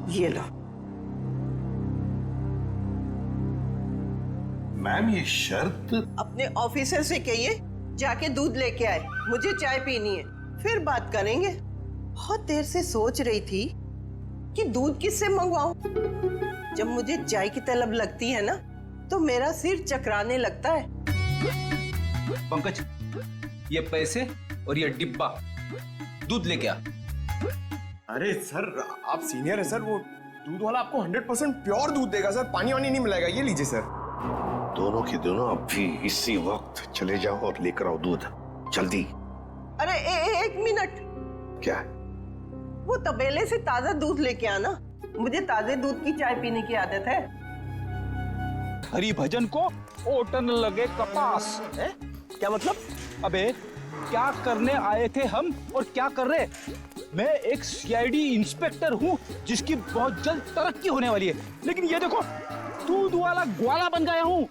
ये लो। मैम ये शर्त। अपने ऑफिसर से कहिए जाके दूध लेके आए, मुझे चाय पीनी है, फिर बात करेंगे। बहुत देर से सोच रही थी कि दूध किससे मंगवाऊं। जब मुझे चाय की तलब लगती है ना तो मेरा सिर चकराने लगता है। पंकज, ये पैसे और ये डिब्बा दूध लेके आ। अरे सर आप सीनियर है सर, वो दूध वाला आपको 100% प्योर दूध देगा सर, पानी वानी नहीं मिलाएगा। ये लीजिए सर। दोनों के दोनों अभी इसी वक्त चले जाओ और लेकर आओ दूध, जल्दी। अरे एक मिनट। क्या? वो तबेले से ताजा दूध लेके आना, मुझे ताजे दूध की चाय पीने की आदत है। हरि भजन को ओटन लगे कपास है? क्या मतलब? अबे क्या करने आए थे हम और क्या कर रहे? मैं एक सीआईडी इंस्पेक्टर हूँ जिसकी बहुत जल्द तरक्की होने वाली है, लेकिन ये देखो दूध वाला ग्वाला बन गया हूँ।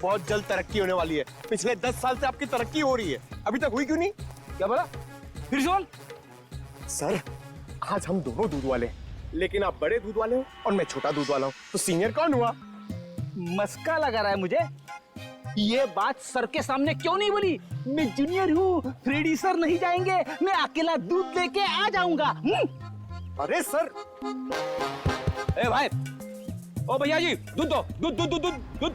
बहुत जल्द तरक्की होने वाली है। पिछले 10 साल से आपकी तरक्की हो रही है, अभी तक हुई क्यों नहीं? क्या बोला? फिर से बोल। सर आज हम दोनों दूध वाले हैं, लेकिन आप बड़े दूध वाले हो और मैं छोटा दूध वाला हूँ, तो सीनियर कौन हुआ? मस्का लगा रहा है मुझे। ये बात सर के सामने क्यों नहीं बोली? मैं जूनियर हूँ, फ्रेडी सर नहीं जाएंगे, मैं अकेला दूध लेके आ जाऊंगा। अरे सर। ए भाई, ओ भैया जी, दूध दो, दूध दूध दूध दूध दूध।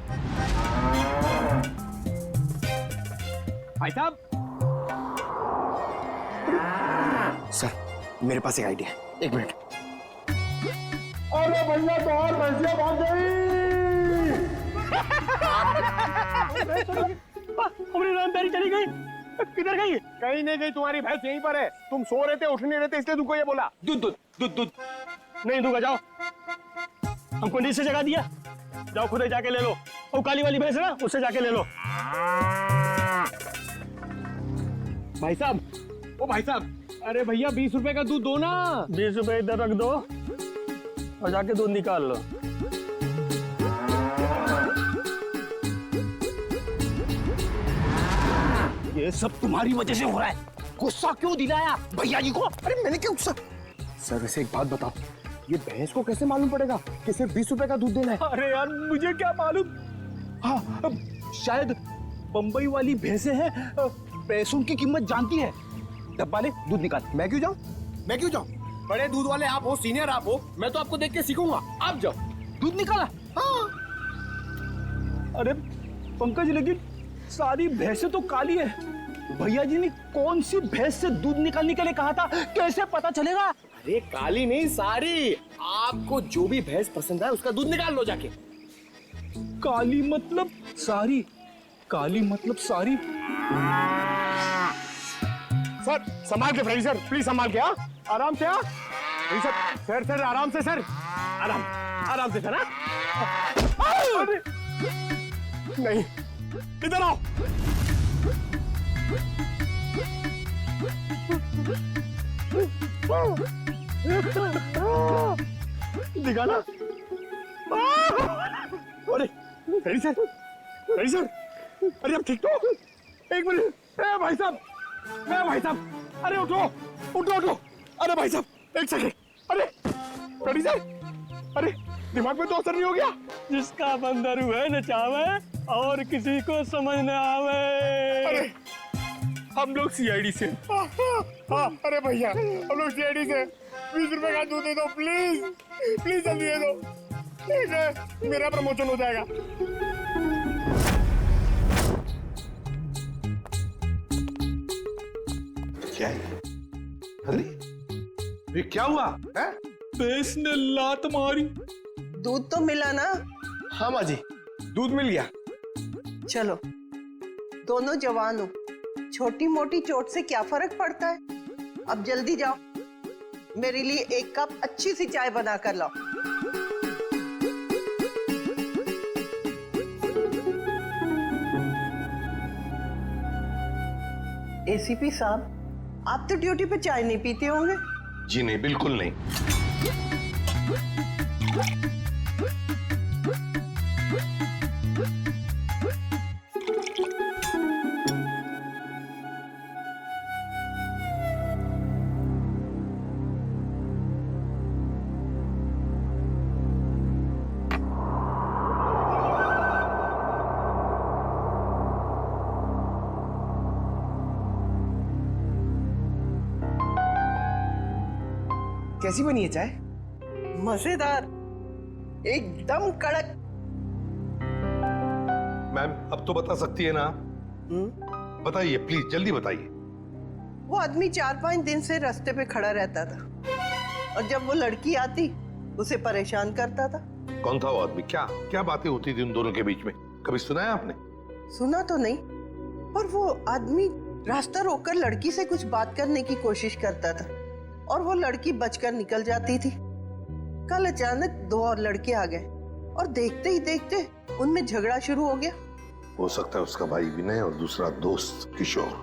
भाई साहब। सर मेरे पास एक आइडिया है, एक मिनट। अरे भैया तो और भैंसिया भाग गई। हमारी रामदारी चली गई। किधर गई? कहीं नहीं गई, तुम्हारी भैंस यहीं पर है। तुम सो रहे थे, उठ नहीं रहे थे, इसलिए तुमको ये बोला। दूध दूध दूध दूध। नहीं दूंगा, जाओ। हमको नीचे जगा दिया, जाओ खुद ही जाके ले लो। वो काली वाली भैंस है ना, उससे जाके ले लो। भाई साहब, ओ भाई साहब, अरे भैया 20 रुपए का दूध दो ना। 20 रुपए इधर रख दो और जाके दूध निकाल लो। ये सब तुम्हारी वजह से हो रहा है। गुस्सा क्यों दिलाया भैया जी को? अरे मैंने क्या गुस्सा? सर वैसे एक बात बताओ, ये भैंस को कैसे मालूम पड़ेगा कि सिर्फ 20 रुपए का दूध देना है? अरे यार मुझे क्या मालूम। हाँ, शायद बंबई वाली भैंसें हैं, पैसों की कीमत जानती है। डब्बा ले, दूध निकाल। मैं क्यों जाऊं? मैं क्यों जाऊं? बड़े दूध वाले आप हो, सीनियर आप हो, मैं तो आपको देख के सीखूंगा। आप जाओ। दूध निकाला। हाँ। अरे पंकज, लेकिन सारी भैंसें तो काली है। भैया जी ने कौन सी भैंस से दूध निकालने के लिए कहा था, कैसे पता चलेगा? अरे काली नहीं, सारी। आपको जो भी भैंस पसंद है उसका दूध निकाल लो जाके। काली मतलब सारी, काली मतलब सारी। सर संभाल के फ्रेडी सर, प्लीज संभाल के। हाँ आराम से। हाँ सर, सर आराम से सर, आराम आराम से सर। हाँ नहीं, इधर आओ। दिखाना। अरे फ्रेडी सर, फ्रेडी सर, अरे अब ठीक तो? एक मिनट। भाई साहब, भाई साहब, अरे उठो उठो उठो। अरे भाई साहब एक सेकंड। अरे फ्रेडी सर, अरे दिमाग में तो असर नहीं हो गया? जिसका बंदर हुए न चावे और किसी को समझ न आवे। अरे हम लोग सीआईडी से। हाँ अरे भैया हम लोग सीआईडी से। 20 रुपए का दूध दे दो प्लीज, प्लीज जल्दी दे दो। ठीक है, मेरा प्रमोशन हो जाएगा। क्या है? अरे ये क्या हुआ है? भैंस ने लात मारी। दूध तो मिला ना? हाँ माँ जी, दूध मिल गया। चलो, दोनों जवान हो, छोटी मोटी चोट से क्या फर्क पड़ता है। अब जल्दी जाओ, मेरे लिए एक कप अच्छी सी चाय बना कर लाओ। एसीपी साहब, आप तो ड्यूटी पे चाय नहीं पीते होंगे? जी नहीं, बिल्कुल नहीं। कैसी बनी है चाय? मजेदार, एकदम कड़क। मैम अब तो बता सकती है ना? बताइए प्लीज, जल्दी बताइए। वो आदमी 4-5 दिन से रास्ते पे खड़ा रहता था और जब वो लड़की आती उसे परेशान करता था। कौन था वो आदमी? क्या क्या बातें होती थी उन दोनों के बीच में? कभी सुना है आपने? सुना तो नहीं, पर वो आदमी रास्ता रोककर लड़की से कुछ बात करने की कोशिश करता था और वो लड़की बचकर निकल जाती थी। कल अचानक 2 और लड़के आ गए और देखते ही देखते उनमें झगड़ा शुरू हो गया। हो सकता है उसका भाई विनय और दूसरा दोस्त किशोर।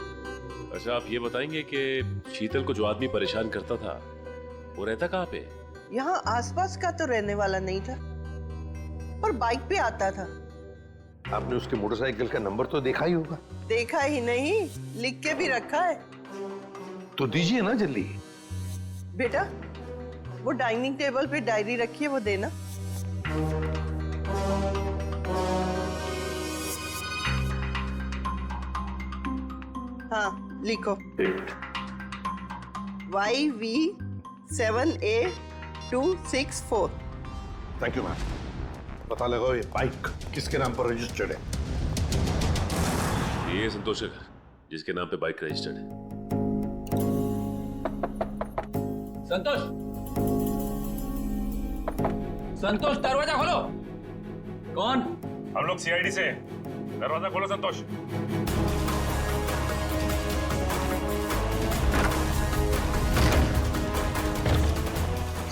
अच्छा, आप ये बताएंगे कि शीतल को जो आदमी परेशान करता था वो रहता कहाँ पे? यहाँ आसपास का तो रहने वाला नहीं था, पर बाइक पे आता था। आपने उसके मोटरसाइकिल का नंबर तो देखा ही होगा। देखा ही नहीं, लिख के भी रखा है। तो दीजिए ना जल्दी। बेटा, वो डाइनिंग टेबल पे डायरी रखी है, वो देना। हाँ, लिखो। YV7A264। Thank you ma'am. पता लगाओ ये बाइक किसके नाम पर रजिस्टर्ड है। ये संतोष का घर, जिसके नाम पे बाइक रजिस्टर्ड है। संतोष, संतोष दरवाजा खोलो। कौन? हम लोग सीआईडी से। दरवाजा खोलो संतोष।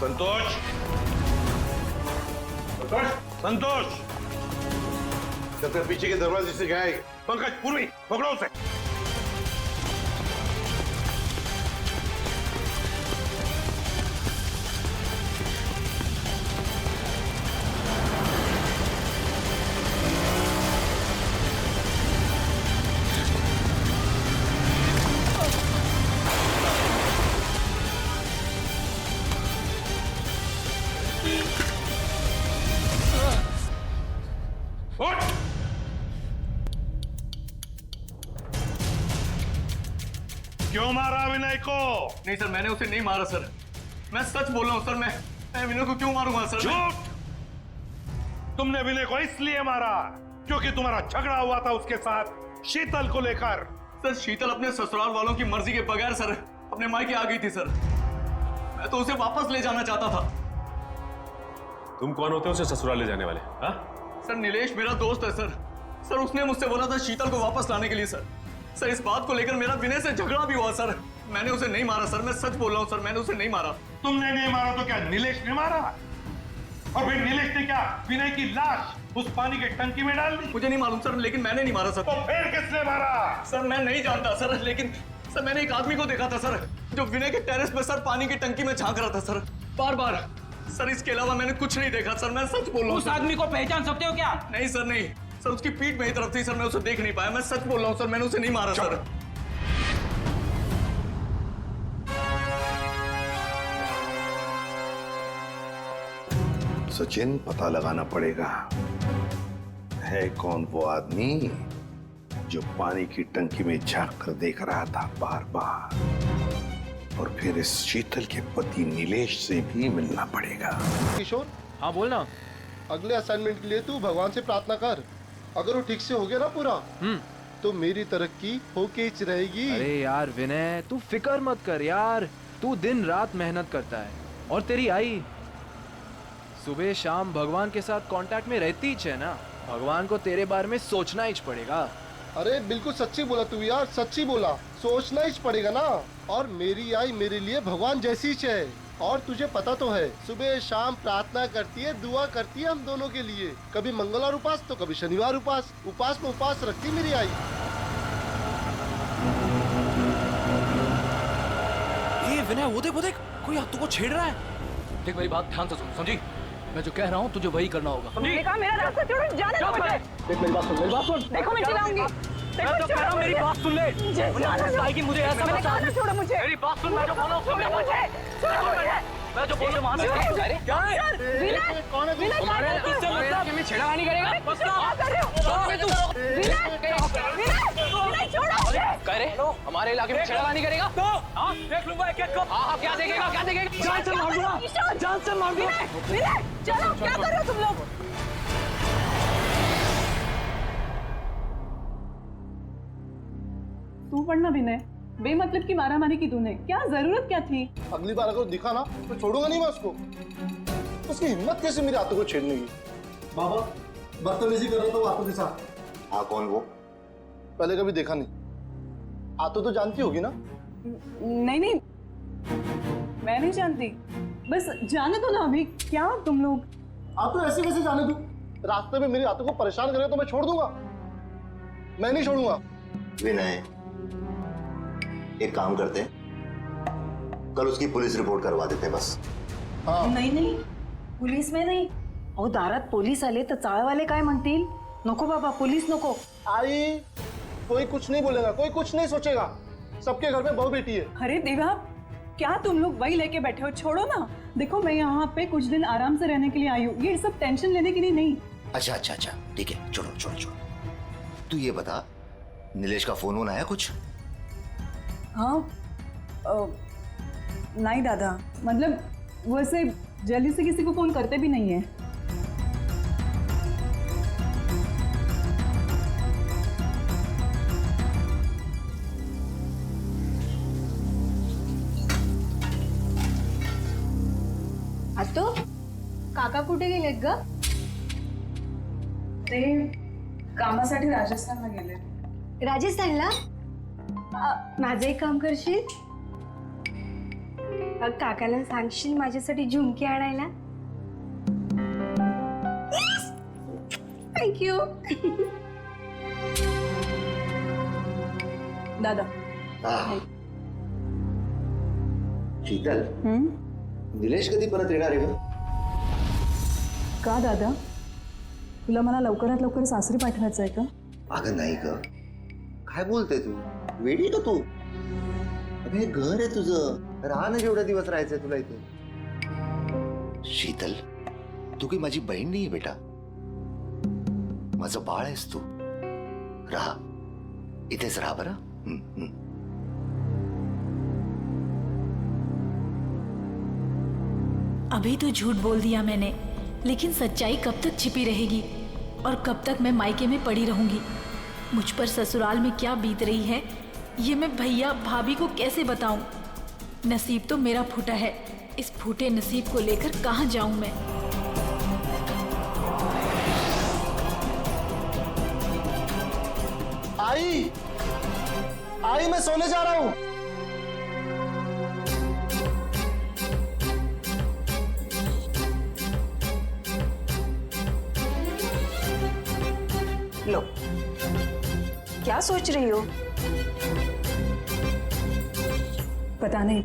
संतोष, संतोष, संतोष। पीछे के दरवाजे से गया है। पंकज, पूर्वी, पकड़ो उसे। उठ! क्यों मारा विनय को? नहीं सर, मैंने उसे नहीं मारा सर। मैं सच बोल रहा हूँ सर। मैं विनय को क्यों मारूंगा सर? झूठ! तुमने विनय को इसलिए मारा क्योंकि तुम्हारा झगड़ा हुआ था उसके साथ शीतल को लेकर। सर, शीतल अपने ससुराल वालों की मर्जी के बगैर सर अपने मायके आ गई थी सर। मैं तो उसे वापस ले जाना चाहता था। तुम कौन होते हो उसे ससुराल ले जाने वाले? हाँ? सर, नीलेश मेरा दोस्त है सर। सर, उसने मुझसे बोला था शीतल को वापस लाने के लिए सर। सर, इस बात को लेकर मेरा विनय से झगड़ा भी हुआ सर। मैंने उसे नहीं मारा सर। मैं सच बोल रहा हूँ सर, मैंने उसे नहीं मारा। तुमने नहीं मारा तो क्या नीलेश ने मारा? और फिर नीलेश ने क्या विनय की लाश उस पानी के टंकी में डाल दी? मुझे नहीं मालूम सर, लेकिन मैंने नहीं मारा सर। तो फिर किसने मारा? सर, मैं नहीं जानता सर, लेकिन सर मैंने एक आदमी को देखा था सर, जो विनय के टेरेस पे सर पानी की टंकी में झांक रहा था सर, बार बार। सर, इसके अलावा मैंने कुछ नहीं देखा सर। मैं सच बोल रहा हूँ। उस आदमी को पहचान सकते हो क्या? नहीं सर, नहीं सर, उसकी पीठ मेरी तरफ थी सर। मैं उसे देख नहीं पाया। मैं सच बोल रहा हूँ सर, मैंने उसे नहीं मारा सर। सचिन, पता लगाना पड़ेगा है कौन वो आदमी जो पानी की टंकी में झांक कर देख रहा था बार बार। और फिर इस शीतल के पति नीलेश से भी मिलना पड़ेगा। किशोर, हाँ बोलना। अगले असाइनमेंट के लिए तू भगवान से प्रार्थना कर। अगर वो ठीक से हो गया ना पूरा, तो मेरी तरक्की होके ही रहेगी। अरे यार विनय, तू फिक्र मत कर यार। तू दिन रात मेहनत करता है और तेरी आई सुबह शाम भगवान के साथ कांटेक्ट में रहती ही है ना। भगवान को तेरे बारे में सोचना ही पड़ेगा। अरे बिल्कुल सच्ची बोला तू यार, सच्ची बोला। सोचना ही पड़ेगा ना। और मेरी आई मेरे लिए भगवान जैसी ही है। और तुझे पता तो है, सुबह शाम प्रार्थना करती है, दुआ करती है हम दोनों के लिए। कभी मंगलवार उपास तो कभी शनिवार उपास। उपास में उपास रखती मेरी आई। ये विनय, वो देख कोई तुमको छेड़ रहा है। देख, मेरी बात ध्यान से सुन, समझी? मैं जो कह रहा हूँ तुझे वही करना होगा। मेरा रास्ता छोड़ो, जाने दो मुझे। देख, मेरी बात सुन, मेरी बात सुन। देखो मैं चिल्लाऊंगी। मैं जो कह रहा हूँ मेरी बात सुन ले। मुझे ऐसा मैंने कहा था छोड़ो मुझे। मेरी बात सुन, मैं जो बोल रहा हूँ छोड़ो मुझे, छोड़ो मुझे। मैं जो बोल रहा हूँ क्या है? विनय, कौन है? विनय क्या कर रहे हो? में छेड़खानी करेगा? क्या कर रहे हो? विनय, विनय, विनय छोड़ो मुझे। कह रहे हमारे इलाके में छेड़खानी करेगा तो हाँ देख लूंगा एक एक को। हाँ क्या देखेगा क्या देखेगा जान से मार दूंगा, जान से मार दूंगा। विनय, चलो क्या कर रहे हो तुम लोग? तू पढ़ना विनय, बेमतलब की मारामारी की तूने, क्या जरूरत क्या थी? अगली बार अगर दिखा ना तो छोड़ूंगा नहीं मैं उसको। उसकी हिम्मत कैसे मेरे हाथों को छेड़ने की? बाबा बदतमीजी कर रहा था वो हाथों के साथ। हाँ कौन वो? पहले कभी देखा नहीं। हाथों तो जानती होगी ना? नहीं नहीं, मैं नहीं जानती, बस जाने दो ना अभी। क्या तुम लोग? आप तो ऐसे कैसे जाने दूं? रास्ते में मेरे हाथों को परेशान करेगा तो मैं छोड़ दूंगा? मैं नहीं छोड़ूंगा। विनय, एक काम करते हैं, कल उसकी पुलिस रिपोर्ट करवा देते हैं बस। हाँ नाही नाही, पोलीस में नाही. अहो दारात पोलीस आले तर चाळवाले काय म्हणतील? नको बाबा, पोलीस नको. आई, कोई कुछ नहीं बोलेगा, कोई कुछ नहीं सोचेगा। सबके घर में बहू बेटी है। अरे देवा, क्या तुम लोग वही लेके बैठे हो? छोड़ो ना। देखो मैं यहाँ पे कुछ दिन आराम से रहने के लिए आई हूँ, ये सब टेंशन लेने के लिए नहीं। अच्छा अच्छा अच्छा, ठीक है, छोड़ो छोड़ो छोड़ो। तू ये बता, नीलेश का फोन आया कुछ? हाँ, नहीं दादा, मतलब वैसे जल्दी से किसी को फोन करते भी नहीं है। आतो, काका कुठे गेलेत ग? ते कामासाठी राजस्थानला गेले. राजस्थानला? माझं एक काम करशील? काकाला सांगशील माझ्यासाठी झुमकी आणायला? थँक्यू. दादा. शीतल, निलेश कधी परत येणार आहे ग? का दादा, तुला मला लवकरात लवकर सासरी पाठवायचं आहे का? अगं नाही ग, काय बोलते तू? वेडी का तू? अगं हे घर आहे तुझं, राहा ना जेवढा दिवस राहायचंय तुला इथे. शीतल, तू काही माझी बहीण नाहीये बेटा, माझं बाळ आहेस तू. राहा, इथेच राहा बरं. अभी तो झूठ बोल दिया मैंने, लेकिन सच्चाई कब तक छिपी रहेगी और कब तक मैं मायके में पड़ी रहूंगी? मुझ पर ससुराल में क्या बीत रही है ये मैं भैया भाभी को कैसे बताऊं? नसीब तो मेरा फूटा है, इस फूटे नसीब को लेकर कहां जाऊं मैं? आई, आई मैं सोने जा रहा हूँ। लो, क्या सोच रही हो? पता नहीं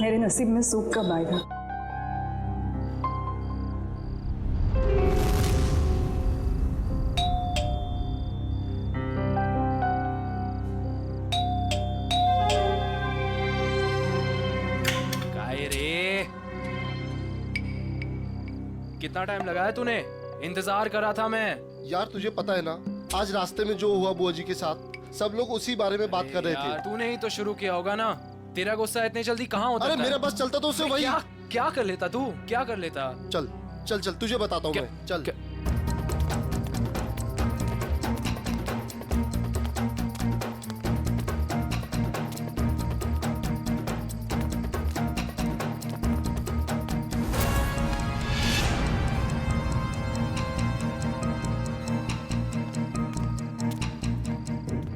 मेरे नसीब में सुख कब आएगा। काय रे, कितना टाइम लगाया तूने? इंतजार कर रहा था मैं। यार तुझे पता है ना, आज रास्ते में जो हुआ बुआ जी के साथ, सब लोग उसी बारे में बात कर रहे थे। तूने ही तो शुरू किया होगा ना, तेरा गुस्सा इतनी जल्दी कहाँ होता अरे है? मेरा बस चलता तो उससे वही। क्या क्या कर लेता तू? क्या कर लेता? चल चल चल, तुझे बताता हूँ मैं, चल।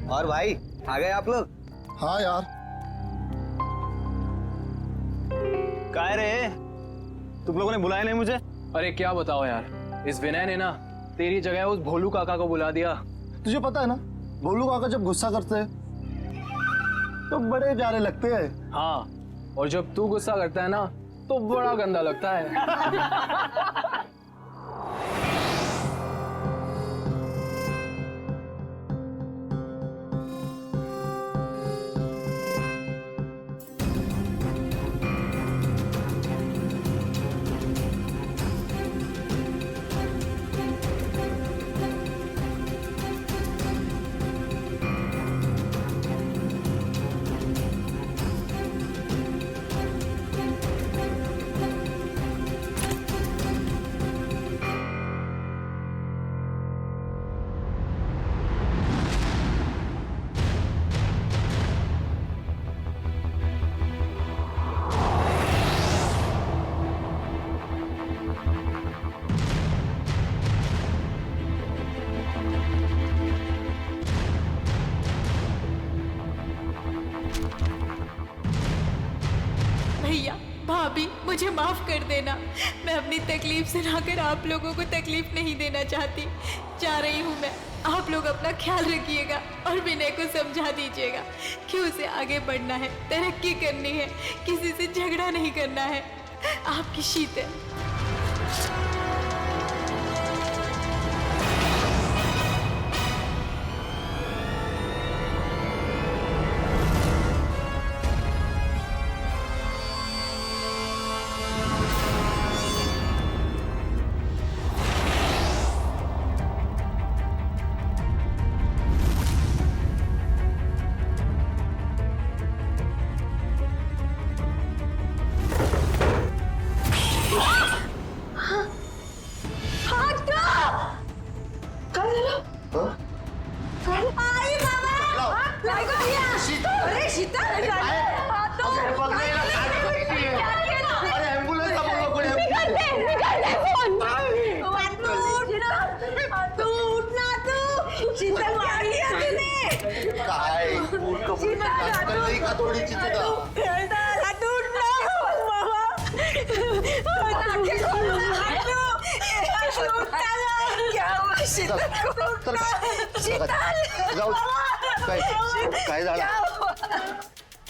और भाई आ गए आप लोग? हाँ यार। काय रे, तुम लोगों ने बुलाया नहीं मुझे? अरे क्या बताओ यार, इस विनय ने ना तेरी जगह उस भोलू काका को बुला दिया। तुझे पता है ना, भोलू काका जब गुस्सा करते हैं तो बड़े प्यारे लगते हैं। हाँ, और जब तू गुस्सा करता है ना तो बड़ा गंदा लगता है। मुझे माफ कर देना। मैं अपनी तकलीफ सुनाकर आप लोगों को तकलीफ नहीं देना चाहती। जा रही हूँ मैं। आप लोग अपना ख्याल रखिएगा और विनय को समझा दीजिएगा कि उसे आगे बढ़ना है, तरक्की करनी है, किसी से झगड़ा नहीं करना है। आपकी शीतल।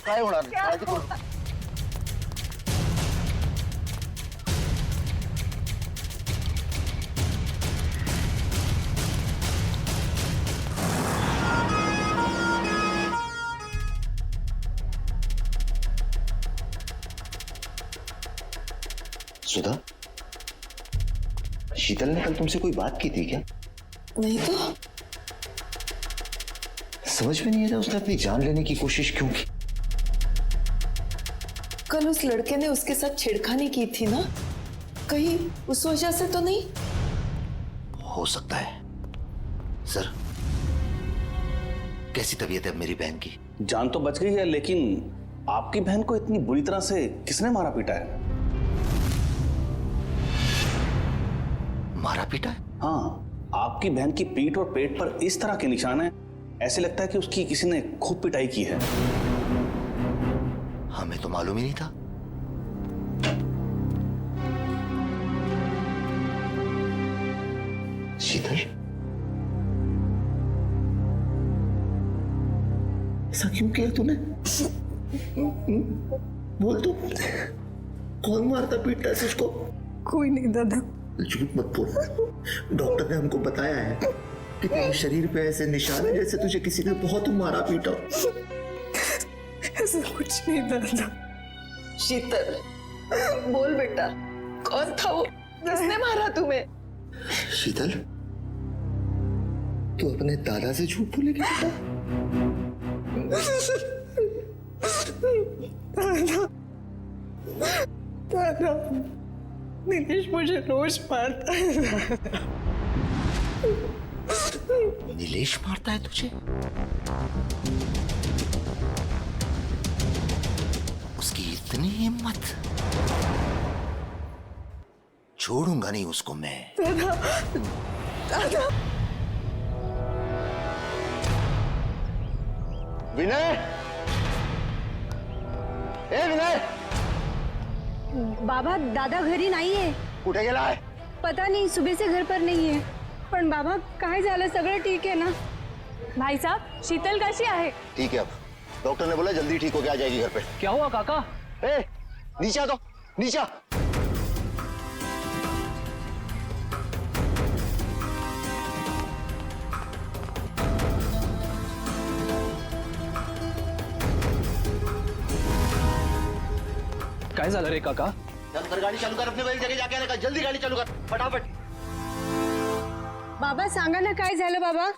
काय होणार नाही, काळजी करू नका. सुधा, शीतल ने कल तुमसे कोई बात की थी क्या? नहीं तो समझ में नहीं आ रहा उसने अपनी जान लेने की कोशिश क्यों की? कल उस लड़के ने उसके साथ छेड़खानी की थी ना, कहीं उस वजह से तो नहीं? हो सकता है। सर, कैसी तबीयत है अब मेरी बहन की? जान तो बच गई है, लेकिन आपकी बहन को इतनी बुरी तरह से किसने मारा पीटा है? मारा पीटा है? हाँ, आपकी बहन की पीठ और पेट पर इस तरह के निशान हैं, ऐसे लगता है कि उसकी किसी ने खूब पिटाई की है। हमें तो मालूम ही नहीं था। शीतल, ऐसा क्यों किया तूने? बोल तू, कौन मारता पीटता है उसको? कोई नहीं दादा। झूठ मत बोल। डॉक्टर ने हमको बताया है कि तेरे शरीर पे ऐसे निशान है जैसे तुझे किसी ने बहुत मारा पीटा। ऐसा कुछ नहीं दादा। शीतल, बोल बेटा, कौन था वो? किसने मारा तुम्हें? शीतल, तू अपने दादा से झूठ बोलेगी बेटा? दादा, नीलेश मुझे रोज मारता है। नीलेश मारता है तुझे? उसकी इतनी हिम्मत? छोड़ूंगा नहीं उसको मैं। दादा, दादा। विनय, ए विनय! बाबा, दादा घरी नाहीये. कुठे गेलाय? पता नहीं, सुबह से घर पर नहीं है. पण बाबा, काय झालं? सगळं ठीक है ना? भाई साहब, शीतल कैसी है? ठीक है, अब डॉक्टर ने बोला जल्दी ठीक होके आ जाएगी घर पे. क्या हुआ काका? ए, नीचे आ, तो नीचे आ. काय झालं रे काका? चल कर, गाड़ी चालू कर, अपने वही जगह जाके आने, जल्दी गाड़ी चालू कर, फटाफट. बाबा, सांगा ना काय झालं बाबा?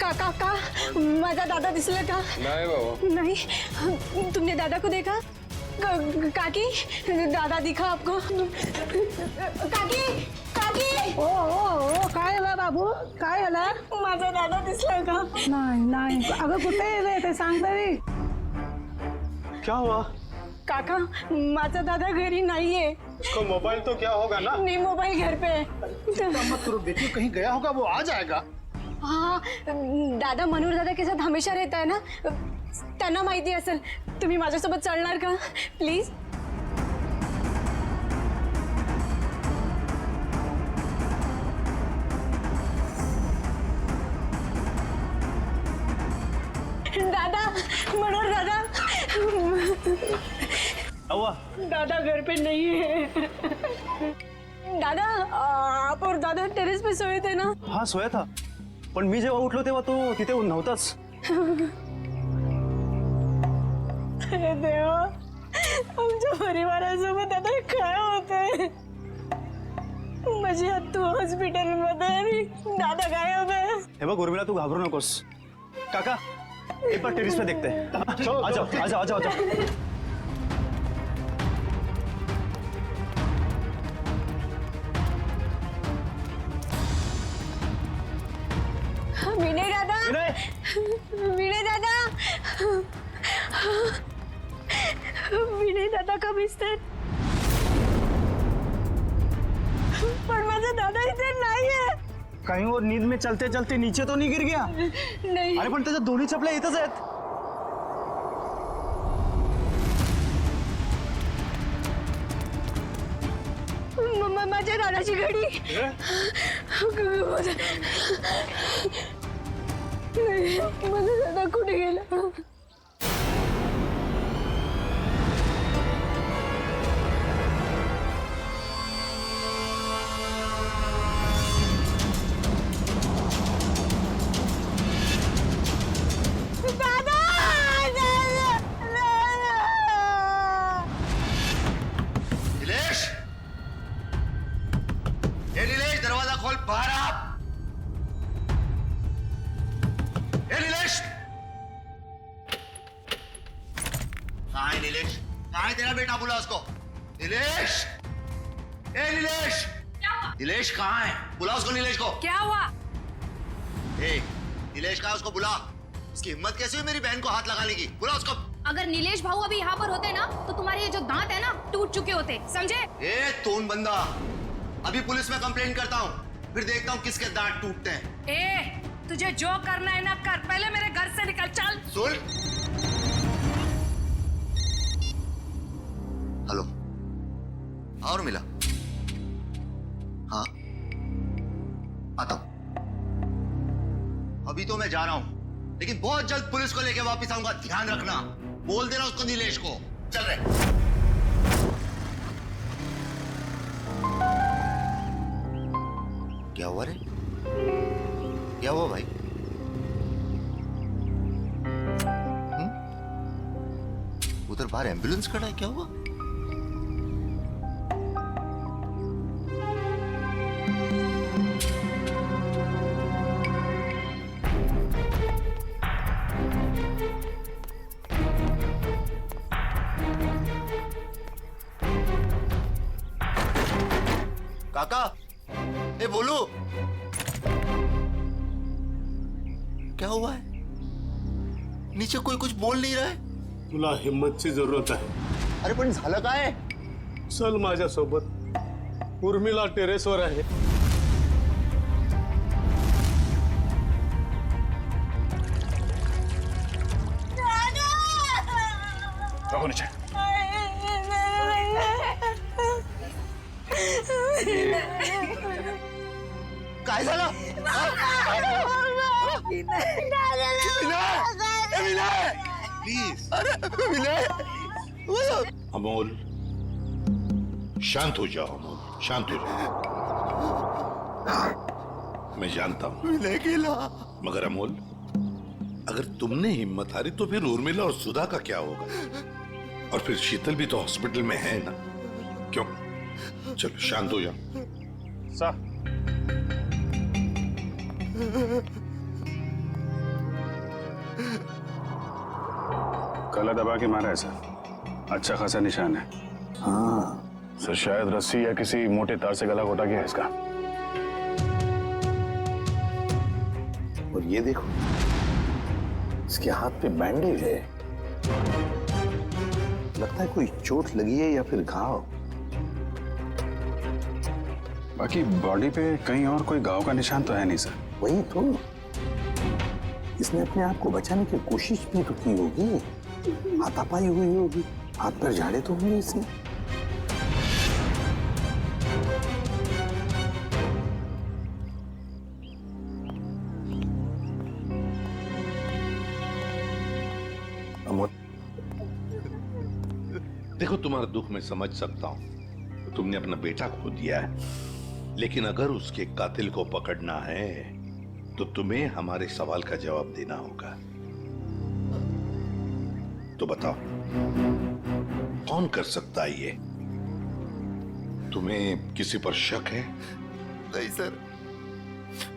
काका, माझा दादा दिसला का? नहीं बाबा. नहीं. तुमने दादा को देखा? काकी, दादा दिखा आपको? काकी, काकी! ओ काय झालं बाबू? काय झालं? माझा दादा दिसला का? नाही नाही, अगं कुठे रे ते सांग तरी. क्या हुआ? काका माझा दादा घरी नाहीये। उसका मोबाइल तो क्या होगा ना? नहीं, मोबाइल घर पे है। चिंता मत करो बेटी, कहीं गया होगा, वो आ जाएगा। हाँ, दादा मनोहर दादा के साथ हमेशा रहता है ना, त्यांना माहिती असेल। तुम्ही माझ्यासोबत चालणार का प्लीज? दादा, मनोहर दादा। अव्वा, दादा घर पे नहीं है। दादा, आप और दादा टेरेस पे सोए थे ना? हाँ सोया था, पण मी जेव्हा उठलो तेव्हा तो तिथे नव्हताच। अरे देवा, आमच्या परिवारासोबत आता काय होतंय? माझी आत्तू हॉस्पिटलमध्ये आणि दादा गायब आहे। हे बघ उर्मिला, तू घाबरू नकोस। काका, एक बार टेरेस पे देखते हैं। आ जाओ, आ जाओ, आ जाओ, आ जाओ। विनय दादा, विनय दादा, विनय दादा कब दिसतात? पण माझा दादा इथे नाहीये। कहीं वो नींद में चलते चलते नीचे तो नहीं गिर गया? नहीं। अरे पण त्याच्या दोन्ही चपल्या इथंच आहेत। माझ्या दादाची घडी। माझा दादा कुठे गेला? नीलेश, ये नीलेश, दरवाजा खोल, बाहर आ। ये नीलेश, कहाँ है नीलेश? कहाँ है तेरा बेटा? बुला उसको। नीलेश, ए नीलेश, नीलेश कहाँ है? बुला उसको, नीलेश को। क्या हुआ? ए, नीलेश कहाँ है? उसको बुला। उसकी हिम्मत कैसे हुई मेरी बहन को हाथ लगाने की? बुला उसको। अगर नीलेश भाऊ अभी यहाँ पर होते ना तो तुम्हारे ये जो दांत है ना टूट चुके होते, समझे? ए तोन बंदा, अभी पुलिस में कंप्लेंट करता हूँ, फिर देखता हूँ किसके दांत टूटते हैं। ए, तुझे जो करना है ना कर, पहले मेरे घर से निकल, चल। सुन, हेलो, और मिला? हाँ, आता हूँ। अभी तो मैं जा रहा हूँ, लेकिन बहुत जल्द पुलिस को लेके वापस आऊंगा, ध्यान रखना। बोल देना उसको, नीलेश को। चल रहे। क्या हुआ रे? क्या हुआ भाई? उधर बाहर एम्बुलेंस खड़ा है, क्या हुआ? काका, ए बोलू, क्या हुआ है? नीचे कोई कुछ बोल नहीं रहा है। तुला हिम्मतची जरूरत आहे। अरे पण झालं काय? चल माझ्यासोबत, उर्मिला टेरेसवर आहे। काय झालं? प्लीज, अरे विनय, अमोल, शांत हो जाओ अमोल, शांत हो जाओ। मैं जानता हूं विनय केला। मगर अमोल, अगर तुमने हिम्मत हारी तो फिर उर्मिला और सुधा का क्या होगा? और फिर शीतल भी तो हॉस्पिटल में है ना? क्यों? चलो शांत हो जाओ। गला दबा के मारा है सर, अच्छा खासा निशान है। हाँ सर, शायद रस्सी या किसी मोटे तार से गला घोटा गया है इसका। और ये देखो, इसके हाथ पे बैंडेज है। लगता है कोई चोट लगी है या फिर घाव। बाकी बॉडी पे कहीं और कोई घाव का निशान तो है नहीं सर। वही तो, इसने अपने आप को बचाने की कोशिश भी तो की होगी, हाथापाई हुई होगी, हाथ पर झाड़े तो होंगे इसने। देखो, तुम्हारा दुख मैं समझ सकता हूं, तुमने अपना बेटा खो दिया है, लेकिन अगर उसके कातिल को पकड़ना है तो तुम्हें हमारे सवाल का जवाब देना होगा। तो बताओ, कौन कर सकता है ये? तुम्हें किसी पर शक है? नहीं सर,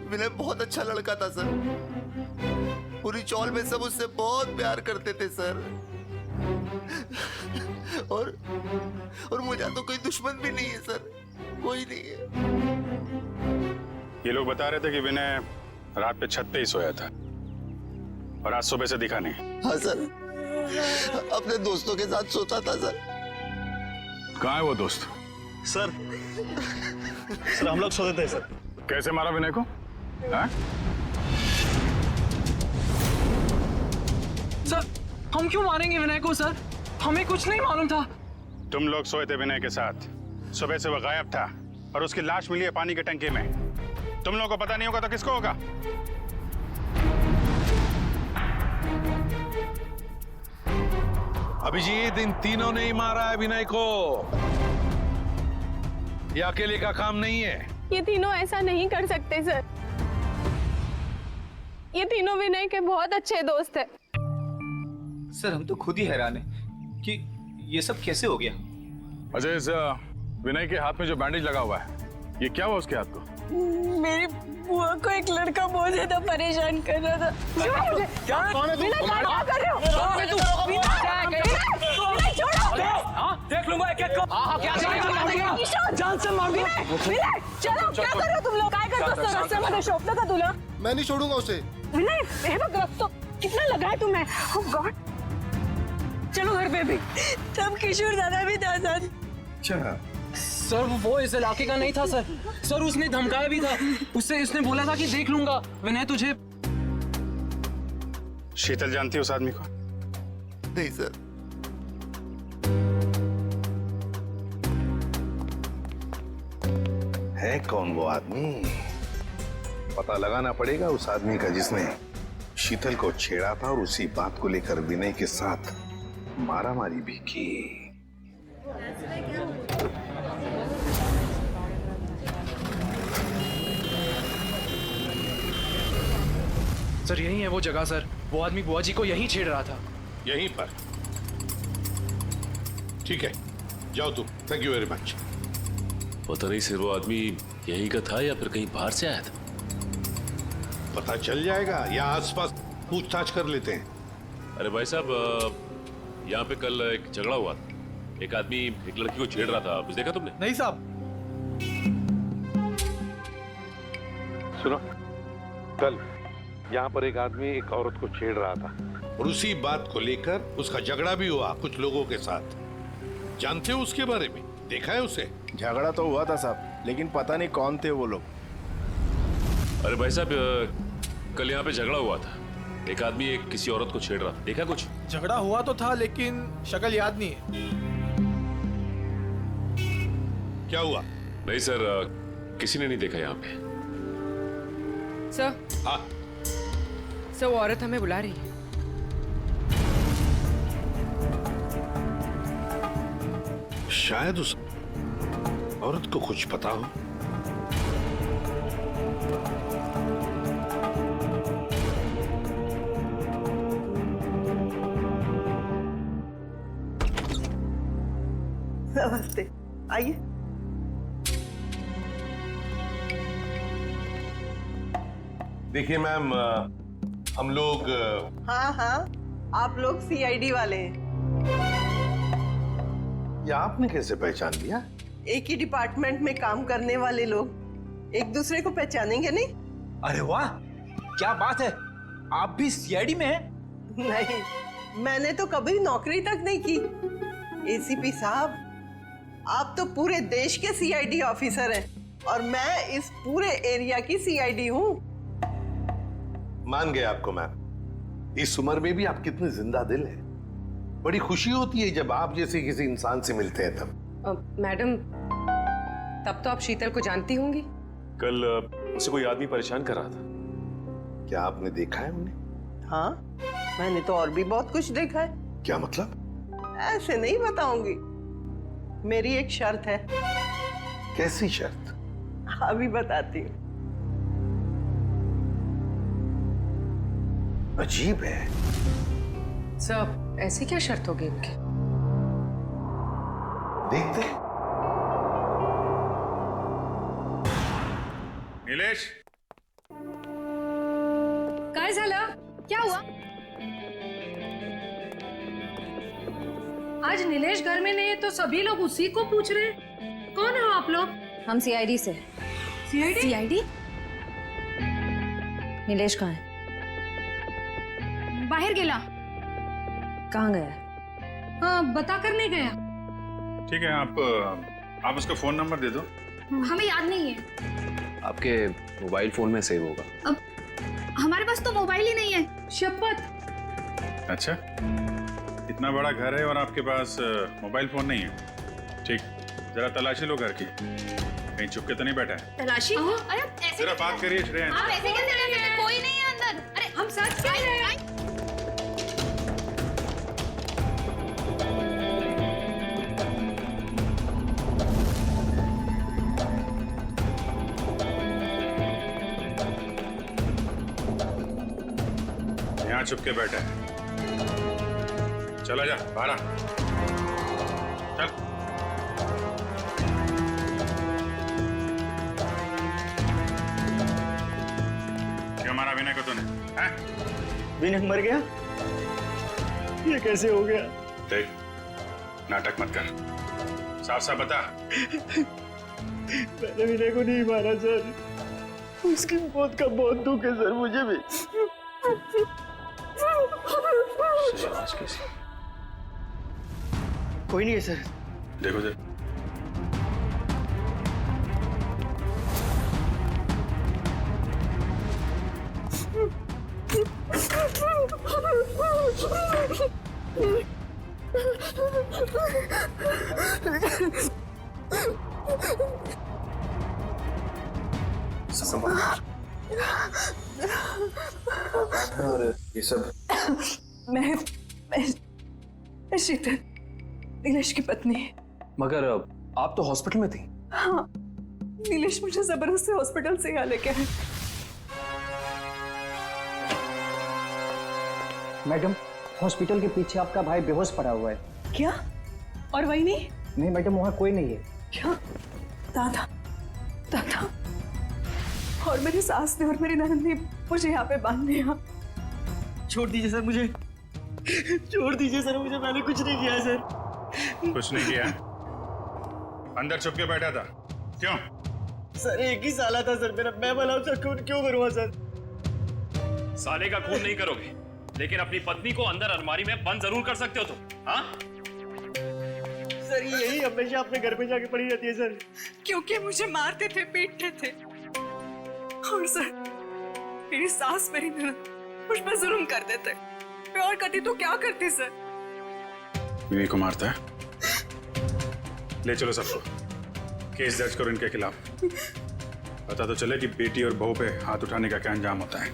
विनय बहुत अच्छा लड़का था सर। पूरी चौल में सब उससे बहुत प्यार करते थे सर। और मुझे तो कोई दुश्मन भी नहीं है सर, कोई नहीं है। ये लोग बता रहे थे कि विनय रात पे छत पे ही सोया था और आज सुबह से दिखा नहीं। हाँ सर, अपने दोस्तों के साथ सोता था सर। कहाँ है वो दोस्त? सर हम लोग सोते थे सर। कैसे मारा विनय को? हाँ? सर, हम क्यों मारेंगे विनय को सर? हमें कुछ नहीं मालूम था। तुम लोग सोए थे विनय के साथ, सुबह से वो गायब था और उसकी लाश मिली है पानी की टंकी में। तुम लोगों को पता नहीं होगा तो किसको होगा? अभिजीत, इन तीनों ने ही मारा है विनय को। ये अकेले का काम नहीं है। ये तीनों ऐसा नहीं कर सकते सर। ये तीनों विनय के बहुत अच्छे दोस्त हैं। सर हम तो खुद ही हैरान हैं कि ये सब कैसे हो गया। अजय, इस विनय के हाथ में जो बैंडेज लगा हुआ है, ये क्या हुआ उसके हाथ को? मेरी बुआ को एक लड़का बहुत ज्यादा परेशान कर रहा था। क्या कर रहे हो? देख लूंगा एक एक को। जान से मार दो। चलो, क्या कर रहे हो तुम लोग? काय करतो रस्त्यामध्ये शोभतं का तुला? मैं नहीं छोड़ूंगा उसे। विनय, हे बघ रक्त कितना लगा है तुम्हें। ओह गॉड, चलो घर पे भी। तब किशोर दादा भी था सर। अच्छा सर, वो इस इलाके का नहीं था सर। सर, उसने धमकाया भी था। उसने बोला था कि देख लूंगा विनय तुझे। शीतल जानती है उस आदमी को? नहीं सर। है कौन वो आदमी? पता लगाना पड़ेगा उस आदमी का जिसने शीतल को छेड़ा था और उसी बात को लेकर विनय के साथ मारामारी भी की। सर, यही है वो जगह सर। वो आदमी बुआ जी को यहीं छेड़ रहा था। यहीं पर? ठीक है, जाओ तुम। Thank you very much. पता नहीं सर, वो आदमी यहीं का था या फिर कहीं बाहर से आया था। पता चल जाएगा, या आसपास पूछताछ कर लेते हैं। अरे भाई साहब, यहाँ पे कल एक झगड़ा हुआ था। एक आदमी एक लड़की को छेड़ रहा था, कुछ देखा तुमने? नहीं साहब। सुनो, कल यहाँ पर एक आदमी एक औरत को छेड़ रहा था और उसी बात को लेकर उसका झगड़ा भी हुआ कुछ लोगों के साथ। जानते हो उसके बारे में? देखा है उसे? झगड़ा तो हुआ था साहब, लेकिन पता नहीं कौन थे वो लोग। अरे भाई साहब, कल यहाँ पे झगड़ा हुआ था। एक आदमी एक किसी औरत को छेड़ रहा था, देखा कुछ? झगड़ा हुआ तो था, लेकिन शक्ल याद नहीं है। क्या हुआ? नहीं सर, किसी ने नहीं देखा यहाँ पे। सर, हाँ सर, वो औरत हमें बुला रही है। शायद उस औरत को कुछ पता हो। नमस्ते, आइए। देखिए मैम, हम लोग हाँ हाँ, आप लोग सीआईडी वाले हैं। ये आपने कैसे पहचान लिया? एक ही डिपार्टमेंट में काम करने वाले लोग एक दूसरे को पहचानेंगे नहीं? अरे वाह, क्या बात है, आप भी सीआईडी में हैं? नहीं, मैंने तो कभी नौकरी तक नहीं की। एसीपी साहब, आप तो पूरे देश के सीआईडी ऑफिसर हैं और मैं इस पूरे एरिया की सीआईडी हूँ। मान गए आपको मैम। इस उम्र में भी आप कितने जिंदा दिल हैं। बड़ी खुशी होती है जब आप जैसे किसी इंसान से मिलते हैं तब। मैडम, तब तो आप शीतल को जानती होंगी। कल उसे कोई आदमी परेशान कर रहा था। क्या आपने देखा है उन्हें? हाँ, मैंने तो और भी बहुत कुछ देखा है। क्या मतलब? ऐसे नहीं बताऊंगी। मेरी एक शर्त है। कैसी शर्त? अभी बताती हूँ। अजीब है। सब ऐसी क्या शर्त होगी इनकी? देखते। नीलेश, काय झालं? क्या हुआ? आज नीलेश घर में नहीं है तो सभी लोग उसी को पूछ रहे हैं। कौन हो आप लोग? हम सीआईडी से। सीआईडी? सीआईडी? नीलेश कहाँ है? बाहर गेला। कहाँ गया? हाँ, बता कर नहीं गया। ठीक है, आप उसका फोन नंबर दे दो। हमें याद नहीं है। आपके मोबाइल फोन में सेव होगा। अब हमारे पास तो मोबाइल ही नहीं है। शपथ। अच्छा, इतना बड़ा घर है और आपके पास मोबाइल फोन नहीं है। ठीक, जरा तलाशी लो घर की, कहीं छुप के तो नहीं बैठा है। तलाशी? अरे ऐसे जरा बात करिए श्रेया। आप ऐसे कैसे रह सकते हैं? कोई नहीं है अंदर। अरे हम सच कह रहे हैं। यहाँ छुप के बैठा है। चला जा बाहर आ। चल। क्यों मारा विनय को तूने? हैं? विनय मर गया? ये कैसे हो गया? देख, नाटक मत कर, साफ साफ बता। मैंने विनय को नहीं मारा सर। उसकी मौत का बहुत दुख है सर, मुझे भी। कोई नहीं है सर। देखो सर, और ये सब मैं शीतल, नीलेश की पत्नी। मगर आप तो हॉस्पिटल में थी। हाँ, नीलेश मुझे जबरदस्ती हॉस्पिटल से यहाँ लेके आए। मैडम, हॉस्पिटल के पीछे आपका भाई बेहोश पड़ा हुआ है। क्या? और वही नहीं? नहीं मैडम, वहाँ कोई नहीं है। क्या? दादा, दादा और मेरी सास ने और मेरी ननद ने मुझे यहाँ पे बांध दिया। छोड़ दीजिए सर मुझे, छोड़ दीजिए सर मुझे, मैंने कुछ नहीं किया सर। कुछ नहीं किया? अंदर छुप के बैठा था, क्यों? सर एक ही साला था सर मेरा, मैं भला उसका खून क्यों करूँगा सर? साले का खून नहीं करोगे, लेकिन अपनी पत्नी को अंदर अलमारी में बंद जरूर कर सकते हो तुम। हाँ? सर यही हमेशा अपने घर पे जाके पड़ी रहती है सर। क्योंकि मुझे मारते थे, पीटते थे। और सर, मेरी सास, मेरी ननद मुझ पर जुल्म कर देते। मैं और करती तो क्या करती सर? विनय को मारता है? ले चलो सबको, केस दर्ज करो इनके खिलाफ। पता तो चले कि बेटी और बहू पे हाथ उठाने का क्या अंजाम होता है।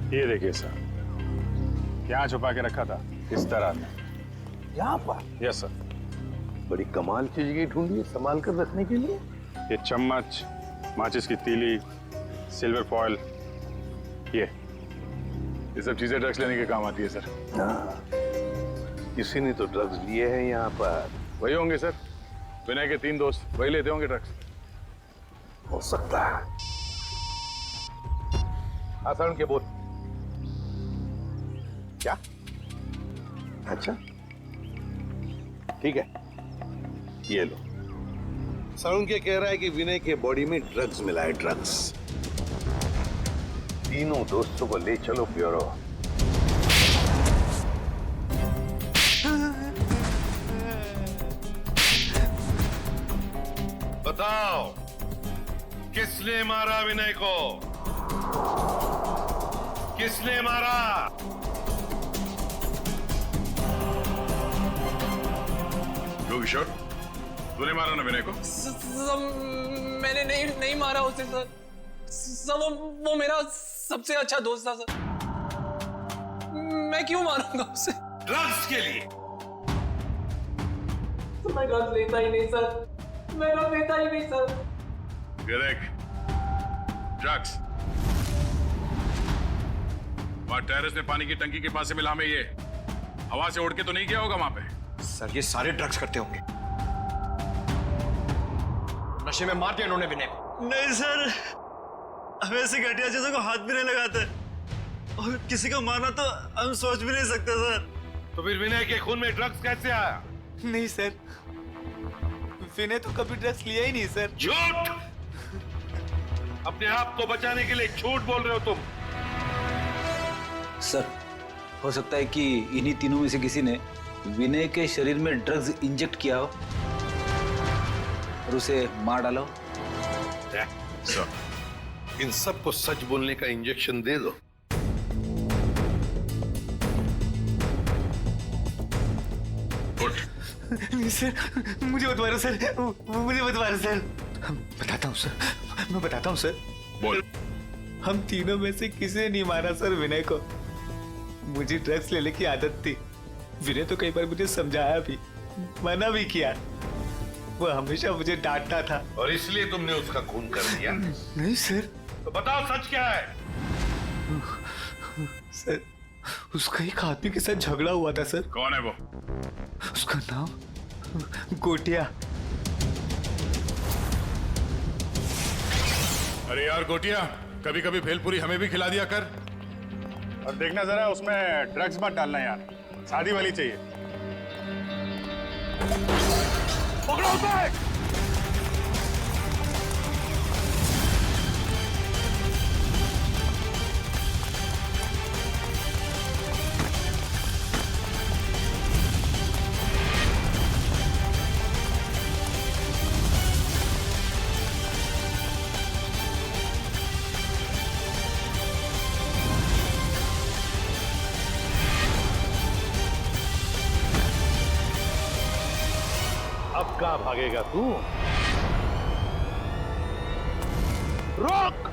ये देखिए साहब, क्या छुपा के रखा था इस तरह? यहाँ पर? Yes sir. बड़ी कमाल चीज की ढूंढी है संभाल कर रखने के लिए। ये चम्मच, माचिस की तीली, सिल्वर फॉयल, ये सब चीजें ड्रग्स लेने के काम आती है सर। हाँ, किसी ने तो ड्रग्स लिए हैं यहाँ पर। वही होंगे सर, विनय के 3 दोस्त, वही लेते होंगे ड्रग्स। हो सकता है। आसान के बोल। क्या? अच्छा ठीक है, ये लो। साउंड के कह रहा है कि विनय के बॉडी में ड्रग्स मिला है, ड्रग्स। तीनों दोस्तों को ले चलो ब्यूरो। बताओ किसने मारा विनय को? किसने मारा? किशोर, तूने मारा ना विनय को? मैंने नहीं मारा उसे सर। वो मेरा सबसे अच्छा दोस्त था सर। मैं क्यों मारूंगा उसे? ड्रग्स के लिए? तो मैं ड्रग्स लेता ही नहीं सर। मैं ड्रग्स लेता ही नहीं सर। ड्रग्स वहां टेरेस में पानी की टंकी के पास से मिला, में ये हवा से उड़ के तो नहीं गया होगा वहां पे? सर ये सारे ड्रग्स करते होंगे। नशे में मार दिया इन्होंने विनय को। नहीं सर, हम ऐसी घटिया चीजों को हाथ भी नहीं लगाते और किसी को मारना तो हम सोच भी नहीं सकते सर। तो फिर विनय के खून में ड्रग्स कैसे आया? नहीं सर, विनय तो कभी ड्रग्स लिया ही नहीं सर। झूठ! अपने आप को बचाने के लिए झूठ बोल रहे हो तुम। सर, हो सकता है कि इन्हीं तीनों में से किसी ने विनय के शरीर में ड्रग्स इंजेक्ट किया हो और उसे मार डाला हो। इन सबको सच बोलने का इंजेक्शन दे दो। नहीं सर, मुझे मत मारो सर, मुझे मत मारो सर। बताता हूँ सर, मैं बताता हूँ सर। बोल। हम तीनों में से किसी ने नहीं मारा सर विनय को। मुझे ड्रग्स लेने की आदत थी। विनय तो कई बार मुझे समझाया भी, मना भी किया। वो हमेशा मुझे डांटता था। और इसलिए तुमने उसका खून कर दिया? नहीं सर। तो बताओ सच क्या है? सर, उसका एक आदमी के साथ झगड़ा हुआ था सर। कौन है वो? उसका नाम गोटिया। अरे यार गोटिया, कभी कभी भेलपुरी हमें भी खिला दिया कर। और देखना जरा उसमें ड्रग्स मत डालना यार, शादी वाली चाहिए। पकड़ो उसे! अब कहां भागेगा तू? रोक!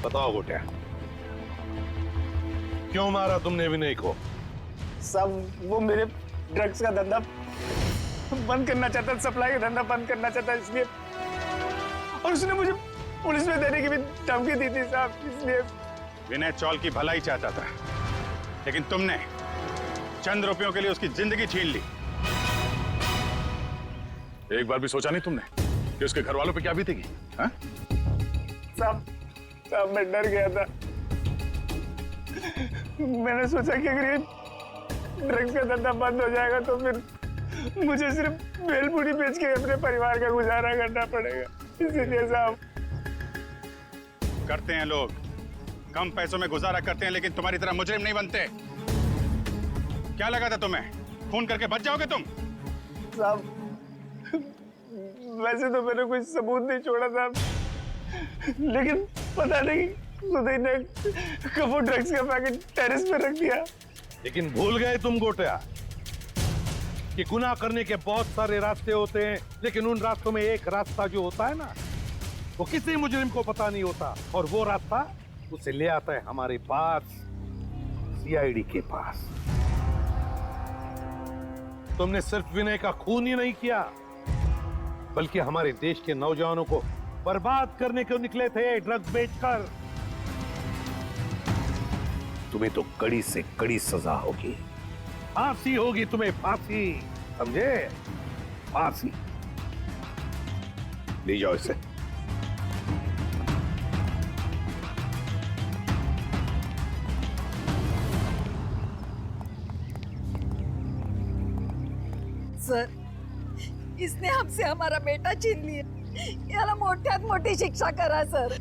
बताओ गोटिया, क्यों मारा तुमने विनय को? सब वो मेरे ड्रग्स का धंधा बंद करना चाहता, सप्लाई का धंधा बंद करना चाहता, इसलिए। और उसने मुझे पुलिस में देने की भी धमकी दी थी साहब, इसलिए। विनय चौल की भलाई चाहता था, लेकिन तुमने चंद रुपयों के लिए उसकी जिंदगी छीन ली। एक बार भी सोचा नहीं तुमने कि उसके घर वालों पे क्या बीतेगी? हाँ? साहब, मैं डर गया था। मैंने सोचा कि अगर ये ड्रग्स का धंधा बंद हो जाएगा तो फिर मुझे सिर्फ भेलपुरी बेच के अपने परिवार का गुजारा करना पड़ेगा, इसीलिए साहब। करते हैं लोग, कम पैसों में गुजारा करते हैं लेकिन तुम्हारी तरह मुजरिम नहीं बनते। क्या लगा था तुम्हें? खून करके बच जाओगे तुम? साहब, वैसे तो मैंने कोई सबूत नहीं छोड़ा था, लेकिन पता नहीं सुधीर ने कब वो ड्रग्स का पैकेट टेरेस पे रख दिया। लेकिन भूल गए तुम गोटिया कि गुनाह करने के बहुत सारे रास्ते होते हैं, लेकिन उन रास्तों में एक रास्ता जो होता है ना, वो किसी मुजरिम को पता नहीं होता, और वो रास्ता उसे ले आता है हमारे पास, सीआईडी के पास। तुमने सिर्फ विनय का खून ही नहीं किया, बल्कि हमारे देश के नौजवानों को बर्बाद करने को निकले थे ड्रग्स बेचकर। तुम्हें तो कड़ी से कड़ी सजा होगी, फांसी होगी तुम्हें, फांसी, समझे? फांसी। ले जाओ इसे। सर, इसने हमसे हमारा बेटा छीन लिया, याला मोठ्यात मोठी शिक्षा करा सर।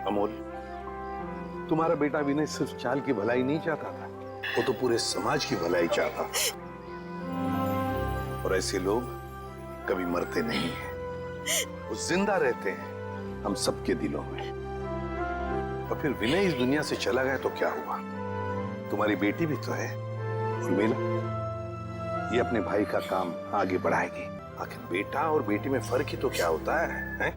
अमोल, तुम्हारा बेटा विनय सिर्फ चाल की भलाई नहीं चाहता था, वो तो पूरे समाज की भलाई चाहता था। और ऐसे लोग कभी मरते नहीं हैं, वो जिंदा रहते हैं हम सबके दिलों में। और फिर विनय इस दुनिया से चला गया तो क्या हुआ? तुम्हारी बेटी भी तो है, उर्मिला, ये अपने भाई का काम आगे बढ़ाएगी। आखिर बेटा और बेटी में फर्क ही तो क्या होता है?